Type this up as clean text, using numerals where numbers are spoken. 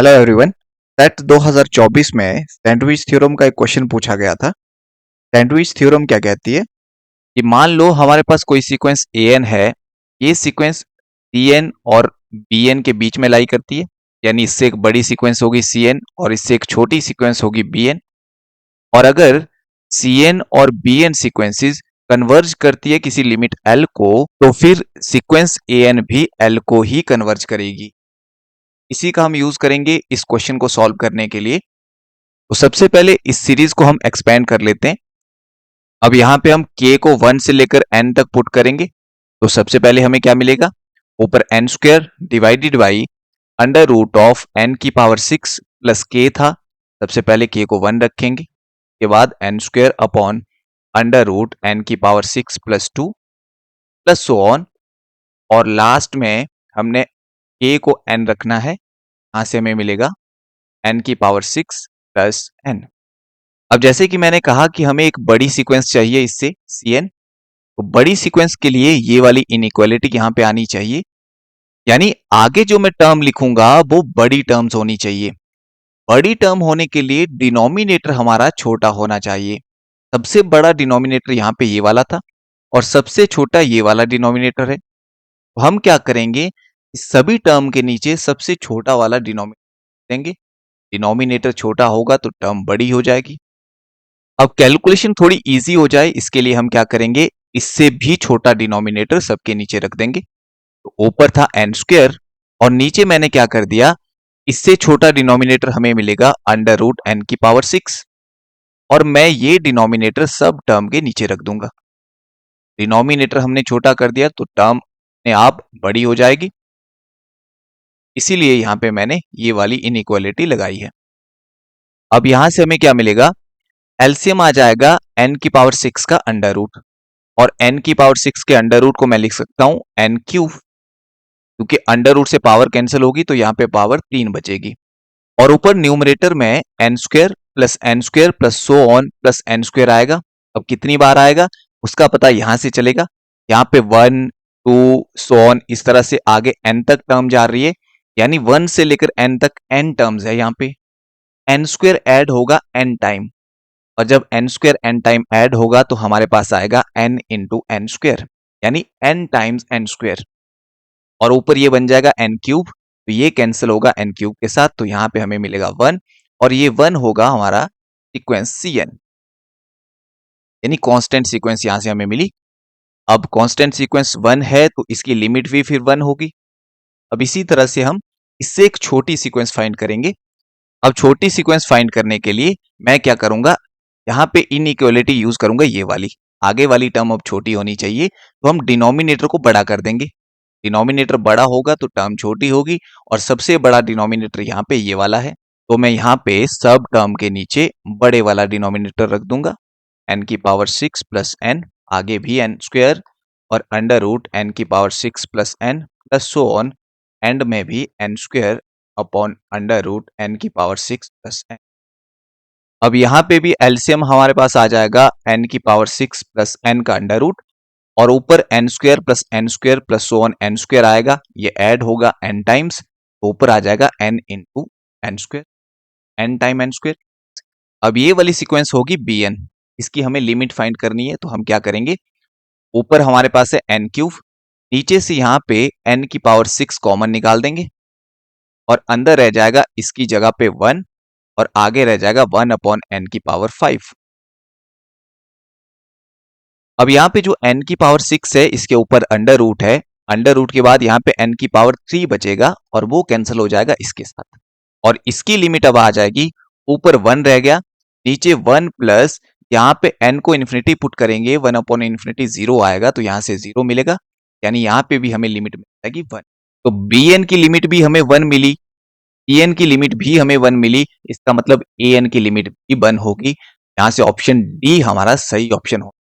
Hello everyone. Set 2024 में sandwich theorem का एक क्वेश्चन पूछा गया था। सैंडविच थ्योरम क्या कहती है कि मान लो हमारे पास कोई सीक्वेंस एन है। ये सीक्वेंस सी एन और बी एन के बीच में लाई करती है, यानी इससे एक बड़ी सीक्वेंस होगी सी एन और इससे एक छोटी सीक्वेंस होगी बी एन। और अगर सी एन और बी एन सीक्वेंसेस कन्वर्ज करती है किसी लिमिट एल को, तो फिर सीक्वेंस ए एन भी एल को ही कन्वर्ज करेगी। इसी का हम यूज करेंगे इस क्वेश्चन को सॉल्व करने के लिए। तो सबसे पहले इस सीरीज को हम एक्सपेंड कर लेते हैं। अब यहां पे हम k को 1 से लेकर n तक पुट करेंगे। तो सबसे पहले हमें क्या मिलेगा, ऊपर n square divided by under root of n की पावर 6 प्लस k था। सबसे पहले k को 1 रखेंगे, के बाद n square upon under root n की power 6 plus 2 plus so on. और लास्ट में हमने k को n रखना है, यहां से हमें मिलेगा n की पावर 6 प्लस n। अब जैसे कि मैंने कहा कि हमें एक बड़ी सीक्वेंस चाहिए इससे Cn, तो बड़ी सीक्वेंस के लिए ये वाली इनइक्वालिटी यहाँ पे आनी चाहिए, यानी आगे जो मैं टर्म लिखूंगा वो बड़ी टर्म्स होनी चाहिए। बड़ी टर्म होने के लिए डिनोमिनेटर हमारा छोटा होना चाहिए। सबसे बड़ा डिनोमिनेटर यहाँ पे ये वाला था और सबसे छोटा ये वाला डिनोमिनेटर है। तो हम क्या करेंगे, इस सभी टर्म के नीचे सबसे छोटा वाला डिनोमिनेटर देंगे। डिनोमिनेटर छोटा होगा तो टर्म बड़ी हो जाएगी। अब कैलकुलेशन थोड़ी इजी हो जाए इसके लिए हम क्या करेंगे, इससे भी छोटा डिनोमिनेटर सबके नीचे रख देंगे। तो ऊपर था एन स्क्वायर और नीचे मैंने क्या कर दिया, इससे छोटा डिनोमिनेटर हमें मिलेगा अंडर रूट एन की पावर 6 और मैं ये डिनोमिनेटर सब टर्म के नीचे रख दूंगा। डिनोमिनेटर हमने छोटा कर दिया तो टर्म अपने आप बड़ी हो जाएगी, इसीलिए यहां पे मैंने ये वाली इनइक्वालिटी लगाई है। अब यहां से हमें क्या मिलेगा, एलसीएम आ जाएगा n की पावर 6 का अंडर रूट और n की पावर 6 के अंडर रूट को मैं लिख सकता हूं n क्यूब, क्योंकि अंडर रूट से पावर कैंसिल होगी तो यहां पे पावर 3 बचेगी। और ऊपर न्यूमरेटर में n square plus so on plus n square आएगा। अब कितनी बार आएगा उसका पता यहां से चलेगा। यहाँ पे 1 2 सो ऑन इस तरह से आगे n तक टर्म जा रही है, यानी 1 से लेकर n तक n टर्म्स है। यहाँ पे n स्क्वायर ऐड होगा n टाइम, और जब n square n time add होगा तो हमारे पास आएगा n इंटू एन स्क्वायर, यानी n टाइम्स n स्क्वायर। और ऊपर ये बन जाएगा n क्यूब, तो ये कैंसिल होगा n क्यूब के साथ, तो यहां पे हमें मिलेगा 1 और ये 1 होगा हमारा सीक्वेंस Cn, यानी कांस्टेंट सीक्वेंस यहां से हमें मिली। अब कांस्टेंट सीक्वेंस 1 है तो इसकी लिमिट भी फिर 1 होगी। अब इसी तरह से हम इससे एक छोटी सीक्वेंस फाइंड करेंगे। अब छोटी सीक्वेंस फाइंड करने के लिए मैं क्या करूंगा, यहाँ पे इनइक्वालिटी यूज करूंगा, ये वाली आगे वाली टर्म अब छोटी होनी चाहिए, तो हम डिनोमिनेटर को बड़ा कर देंगे। डिनोमिनेटर बड़ा होगा तो टर्म छोटी होगी और सबसे बड़ा डिनोमिनेटर यहाँ पे ये वाला है, तो मैं यहाँ पे सब टर्म के नीचे बड़े वाला डिनोमिनेटर रख दूंगा n की पावर 6 प्लस n, आगे भी n स्क्वायर और अंडर रूट n की power 6 plus n plus so on, end में भी n square upon under root n की पावर 6 प्लस n। अब यहाँ पे भी एलसीएम हमारे पास आ जाएगा n की पावर 6 प्लस n का अंडर रूट और ऊपर n square plus so on n square आएगा, ये ऐड होगा n टाइम्स, तो ऊपर आ जाएगा n into N square, n time n square. अब ये वाली सीक्वेंस होगी bn, इसकी हमें लिमिट फाइंड करनी है, तो हम क्या करेंगे, ऊपर हमारे पास है n क्यूब, नीचे से यहाँ पे n की पावर 6 कॉमन निकाल देंगे और अंदर रह जाएगा इसकी जगह पे 1 और आगे रह जाएगा 1 अपॉन n की पावर 5। अब यहाँ पे जो n की पावर 6 है इसके ऊपर अंडर रूट है, अंडर रूट के बाद यहाँ पे n की पावर 3 बचेगा और वो कैंसिल हो जाएगा इसके साथ, और इसकी लिमिट अब आ जाएगी, ऊपर 1 रह गया, नीचे 1 प्लस यहाँ पे n को इन्फिनिटी पुट करेंगे 1 अपॉन इन्फिनिटी 0 आएगा, तो यहाँ से 0 मिलेगा, यानी यहाँ पे भी हमें लिमिट मिल जाएगी 1। तो bn की लिमिट भी हमें 1 मिली, en की लिमिट भी हमें 1 मिली, इसका मतलब an की लिमिट भी 1 होगी। यहाँ से ऑप्शन डी हमारा सही ऑप्शन होगा।